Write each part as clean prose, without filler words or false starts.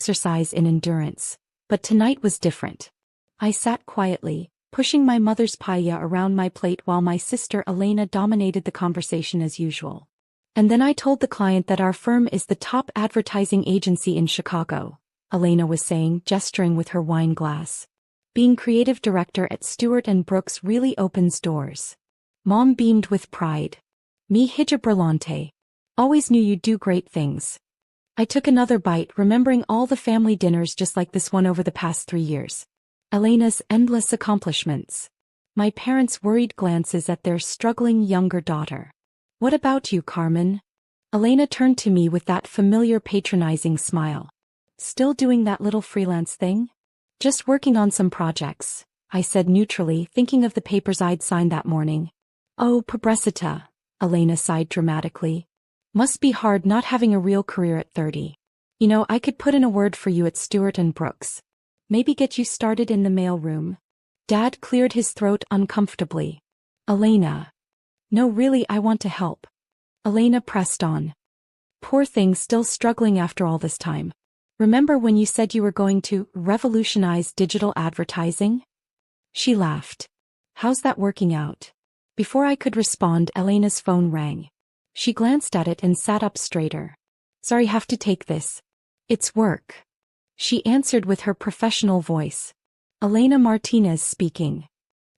exercise in endurance. But tonight was different. I sat quietly, pushing my mother's paella around my plate while my sister Elena dominated the conversation as usual. And then I told the client that our firm is the top advertising agency in Chicago, Elena was saying, gesturing with her wine glass. Being creative director at Stewart & Brooks really opens doors. Mom beamed with pride. Mi hija brillante. Always knew you'd do great things. I took another bite, remembering all the family dinners just like this one over the past 3 years. Elena's endless accomplishments. My parents' worried glances at their struggling younger daughter. What about you, Carmen? Elena turned to me with that familiar patronizing smile. Still doing that little freelance thing? Just working on some projects, I said neutrally, thinking of the papers I'd signed that morning. Oh, pobrecita, Elena sighed dramatically. Must be hard not having a real career at 30. You know, I could put in a word for you at Stewart & Brooks. Maybe get you started in the mailroom. Dad cleared his throat uncomfortably. Elena. No, really, I want to help. Elena pressed on. Poor thing, still struggling after all this time. Remember when you said you were going to revolutionize digital advertising? She laughed. How's that working out? Before I could respond, Elena's phone rang. She glanced at it and sat up straighter. Sorry, have to take this. It's work. She answered with her professional voice. Elena Martinez speaking.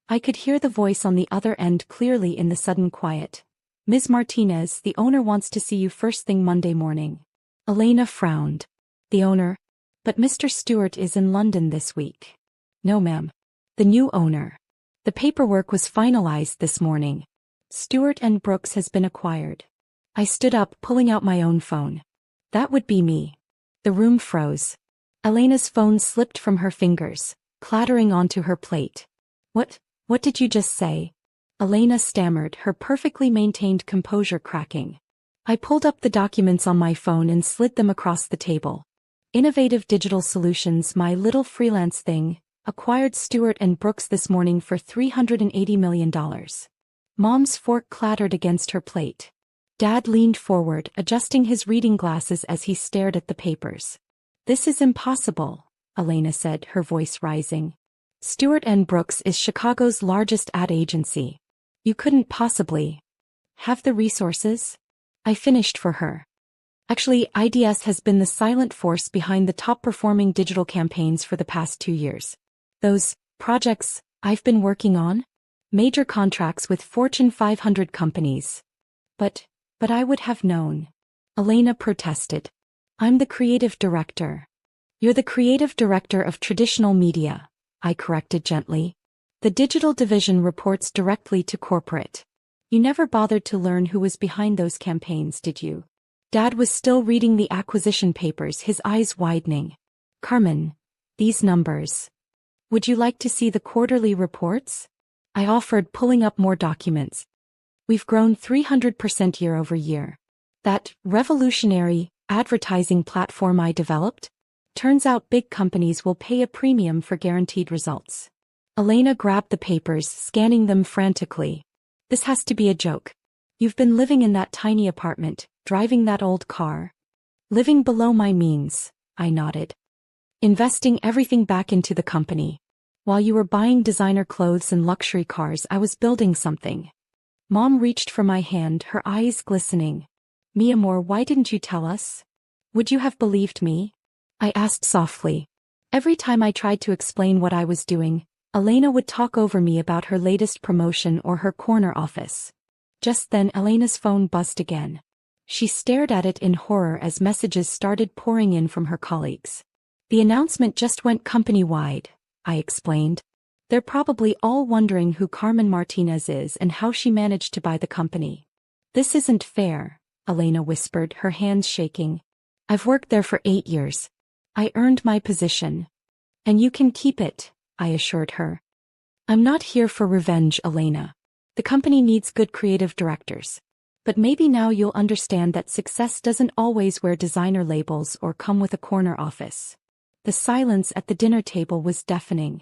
I could hear the voice on the other end clearly in the sudden quiet. Ms. Martinez, the owner wants to see you first thing Monday morning. Elena frowned. The owner? But Mr. Stewart is in London this week. No, ma'am. The new owner. The paperwork was finalized this morning. Stewart & Brooks has been acquired. I stood up, pulling out my own phone. That would be me. The room froze. Elena's phone slipped from her fingers, clattering onto her plate. What did you just say? Elena stammered, her perfectly maintained composure cracking. I pulled up the documents on my phone and slid them across the table. Innovative Digital Solutions, my little freelance thing, acquired Stewart & Brooks this morning for $380 million. Mom's fork clattered against her plate. Dad leaned forward, adjusting his reading glasses as he stared at the papers. This is impossible, Elena said, her voice rising. Stewart & Brooks is Chicago's largest ad agency. You couldn't possibly have the resources? I finished for her. Actually, IDS has been the silent force behind the top-performing digital campaigns for the past 2 years. Those projects I've been working on? Major contracts with Fortune 500 companies. But I would have known. Elena protested. I'm the creative director. You're the creative director of traditional media, I corrected gently. The digital division reports directly to corporate. You never bothered to learn who was behind those campaigns, did you? Dad was still reading the acquisition papers, his eyes widening. Carmen, these numbers. Would you like to see the quarterly reports? I offered, pulling up more documents. We've grown 300% year over year. That revolutionary advertising platform I developed? Turns out big companies will pay a premium for guaranteed results. Elena grabbed the papers, scanning them frantically. This has to be a joke. You've been living in that tiny apartment, driving that old car. Living below my means, I nodded. Investing everything back into the company. While you were buying designer clothes and luxury cars, I was building something. Mom reached for my hand, her eyes glistening. Mi amor, why didn't you tell us? Would you have believed me? I asked softly. Every time I tried to explain what I was doing, Elena would talk over me about her latest promotion or her corner office. Just then Elena's phone buzzed again. She stared at it in horror as messages started pouring in from her colleagues. The announcement just went company-wide, I explained. They're probably all wondering who Carmen Martinez is and how she managed to buy the company. This isn't fair, Elena whispered, her hands shaking. I've worked there for 8 years. I earned my position. And you can keep it, I assured her. I'm not here for revenge, Elena. The company needs good creative directors. But maybe now you'll understand that success doesn't always wear designer labels or come with a corner office. The silence at the dinner table was deafening.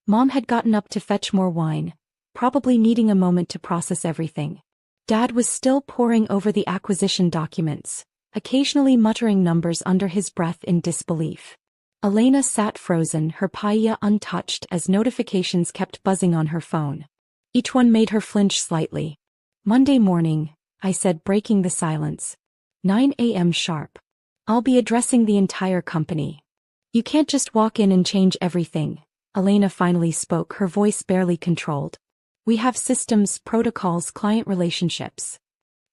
Mom had gotten up to fetch more wine, probably needing a moment to process everything. Dad was still poring over the acquisition documents, occasionally muttering numbers under his breath in disbelief. Elena sat frozen, her paella untouched as notifications kept buzzing on her phone. Each one made her flinch slightly. Monday morning, I said, breaking the silence. 9 a.m. sharp. I'll be addressing the entire company. You can't just walk in and change everything. Elena finally spoke, her voice barely controlled. We have systems, protocols, client relationships.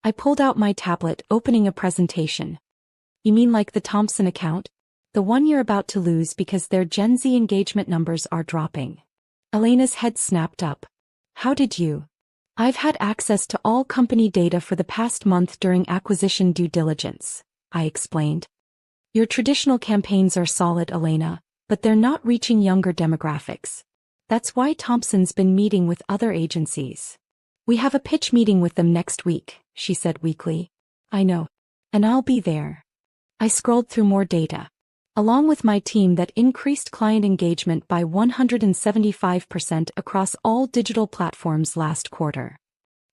I pulled out my tablet, opening a presentation. You mean like the Thompson account? The one you're about to lose because their Gen Z engagement numbers are dropping. Elena's head snapped up. How did you? I've had access to all company data for the past month during acquisition due diligence, I explained. Your traditional campaigns are solid, Elena, but they're not reaching younger demographics. That's why Thompson's been meeting with other agencies. We have a pitch meeting with them next week, she said weakly. I know. And I'll be there. I scrolled through more data. Along with my team, that increased client engagement by 175% across all digital platforms last quarter.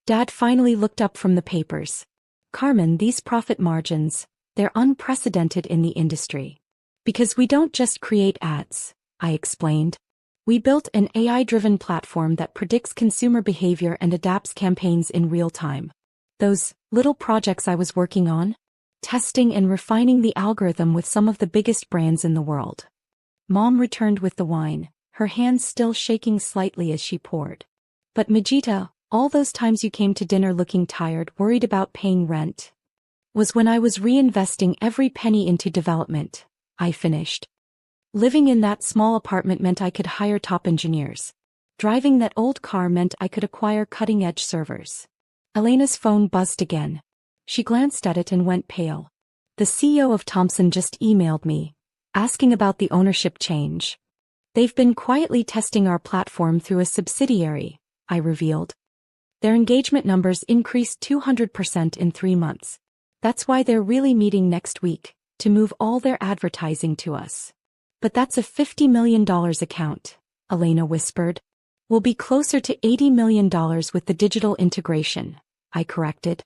Dad finally looked up from the papers. Carmen, these profit margins, they're unprecedented in the industry. Because we don't just create ads, I explained. We built an AI-driven platform that predicts consumer behavior and adapts campaigns in real time. Those little projects I was working on? Testing and refining the algorithm with some of the biggest brands in the world. Mom returned with the wine, her hands still shaking slightly as she poured. But Majita, all those times you came to dinner looking tired, worried about paying rent, was when I was reinvesting every penny into development, I finished. Living in that small apartment meant I could hire top engineers. Driving that old car meant I could acquire cutting-edge servers. Elena's phone buzzed again. She glanced at it and went pale. The CEO of Thompson just emailed me, asking about the ownership change. They've been quietly testing our platform through a subsidiary, I revealed. Their engagement numbers increased 200% in 3 months. That's why they're really meeting next week, to move all their advertising to us. But that's a $50 million account, Elena whispered. We'll be closer to $80 million with the digital integration, I corrected.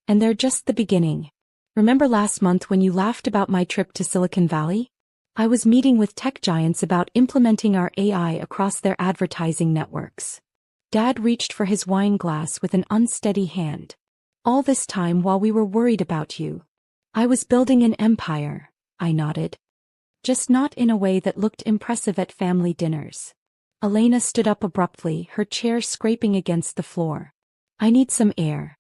And they're just the beginning. Remember last month when you laughed about my trip to Silicon Valley? I was meeting with tech giants about implementing our AI across their advertising networks. Dad reached for his wine glass with an unsteady hand. All this time while we were worried about you. I was building an empire, I nodded. Just not in a way that looked impressive at family dinners. Elena stood up abruptly, her chair scraping against the floor. I need some air.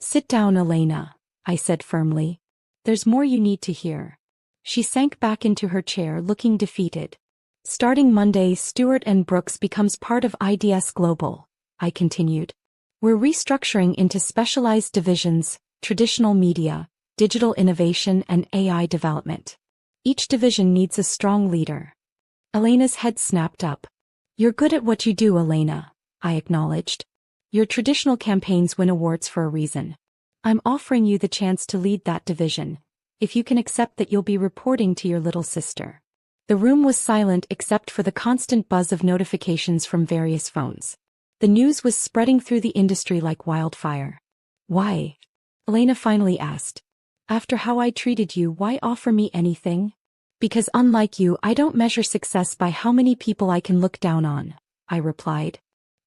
Sit down, Elena, I said firmly. There's more you need to hear. She sank back into her chair, looking defeated. Starting Monday, Stewart & Brooks becomes part of IDS Global, I continued. We're restructuring into specialized divisions, traditional media, digital innovation, and AI development. Each division needs a strong leader. Elena's head snapped up. You're good at what you do, Elena, I acknowledged. Your traditional campaigns win awards for a reason. I'm offering you the chance to lead that division, if you can accept that you'll be reporting to your little sister. The room was silent except for the constant buzz of notifications from various phones. The news was spreading through the industry like wildfire. Why? Elena finally asked. After how I treated you, why offer me anything? Because unlike you, I don't measure success by how many people I can look down on, I replied.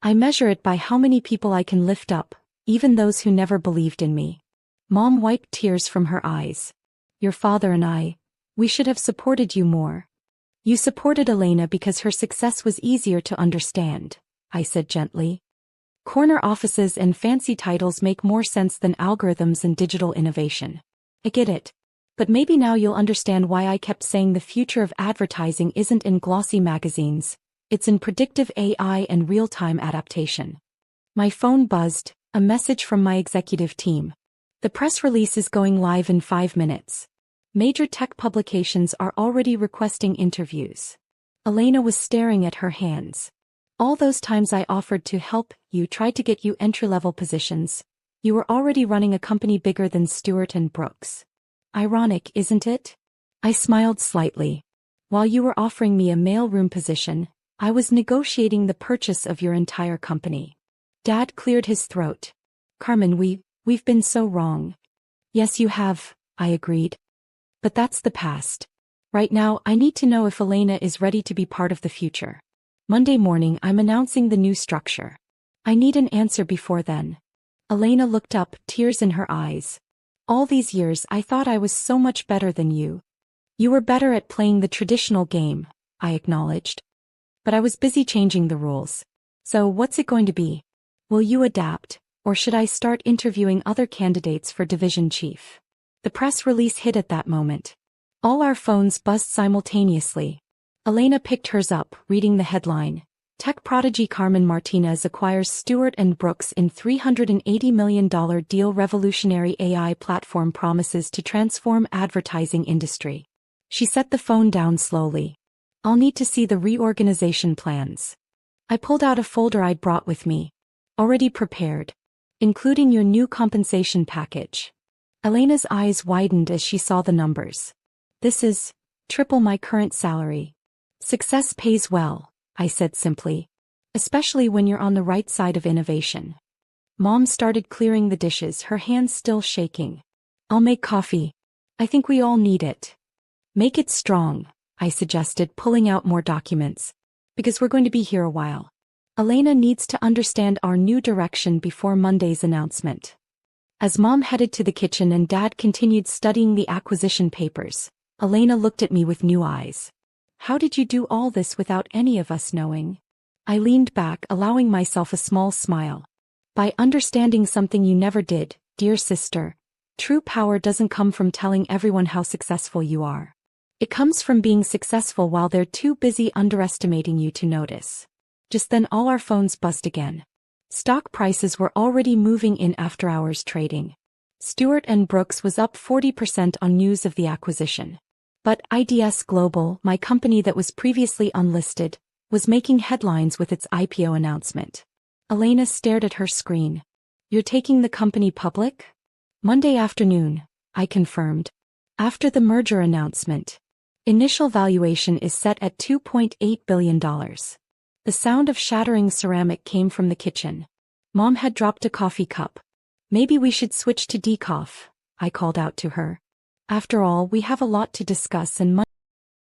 I measure it by how many people I can lift up, even those who never believed in me. Mom wiped tears from her eyes. Your father and I, we should have supported you more. You supported Elena because her success was easier to understand, I said gently. Corner offices and fancy titles make more sense than algorithms and digital innovation. I get it. But maybe now you'll understand why I kept saying the future of advertising isn't in glossy magazines. It's in predictive AI and real-time adaptation. My phone buzzed, a message from my executive team. The press release is going live in 5 minutes. Major tech publications are already requesting interviews. Elena was staring at her hands. All those times I offered to help you, tried to get you entry-level positions. You were already running a company bigger than Stewart & Brooks. Ironic, isn't it? I smiled slightly. While you were offering me a mailroom position, I was negotiating the purchase of your entire company. Dad cleared his throat. Carmen, we've been so wrong. Yes, you have, I agreed. But that's the past. Right now, I need to know if Elena is ready to be part of the future. Monday morning, I'm announcing the new structure. I need an answer before then. Elena looked up, tears in her eyes. All these years I thought I was so much better than you. You were better at playing the traditional game, I acknowledged. But I was busy changing the rules. So what's it going to be? Will you adapt, or should I start interviewing other candidates for division chief? The press release hit at that moment. All our phones buzzed simultaneously. Elena picked hers up, reading the headline. Tech prodigy Carmen Martinez acquires Stewart & Brooks in $380 million deal. Revolutionary AI platform promises to transform advertising industry. She set the phone down slowly. I'll need to see the reorganization plans. I pulled out a folder I'd brought with me. Already prepared. Including your new compensation package. Elena's eyes widened as she saw the numbers. This is triple my current salary. Success pays well, I said simply. Especially when you're on the right side of innovation. Mom started clearing the dishes, her hands still shaking. I'll make coffee. I think we all need it. Make it strong, I suggested, pulling out more documents. Because we're going to be here a while. Elena needs to understand our new direction before Monday's announcement. As Mom headed to the kitchen and Dad continued studying the acquisition papers, Elena looked at me with new eyes. How did you do all this without any of us knowing? I leaned back, allowing myself a small smile. By understanding something you never did, dear sister. True power doesn't come from telling everyone how successful you are. It comes from being successful while they're too busy underestimating you to notice. Just then all our phones buzzed again. Stock prices were already moving in after-hours trading. Stewart & Brooks was up 40% on news of the acquisition. But IDS Global, my company that was previously unlisted, was making headlines with its IPO announcement. Elena stared at her screen. You're taking the company public? Monday afternoon, I confirmed. After the merger announcement. Initial valuation is set at $2.8 billion. The sound of shattering ceramic came from the kitchen. Mom had dropped a coffee cup. Maybe we should switch to decaf, I called out to her. After all, we have a lot to discuss and